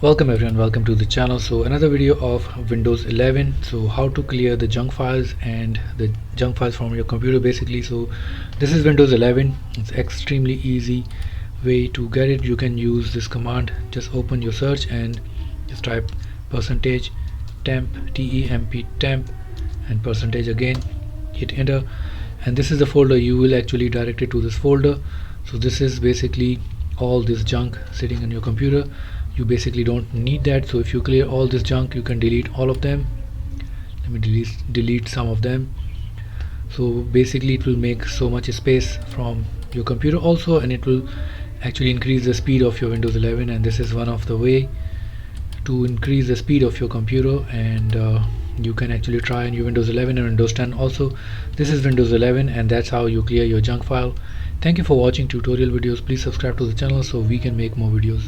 Welcome everyone, welcome to the channel. So another video of Windows 11. So how to clear the junk files and the junk files from your computer basically. So this is Windows 11. It's extremely easy way to get it. You can use this command. Just open your search and just type percentage temp, temp, and percentage again, hit enter, and this is the folder. You will actually direct it to this folder. So this is basically all this junk sitting on your computer. You basically don't need that. So if you clear all this junk, you can delete all of them. Let me delete some of them. So basically it will make so much space from your computer also, and it will actually increase the speed of your Windows 11, and this is one of the way to increase the speed of your computer. And you can actually try on your Windows 11 and Windows 10 also. This is Windows 11, and that's how you clear your junk file. Thank you for watching tutorial videos. Please subscribe to the channel so we can make more videos.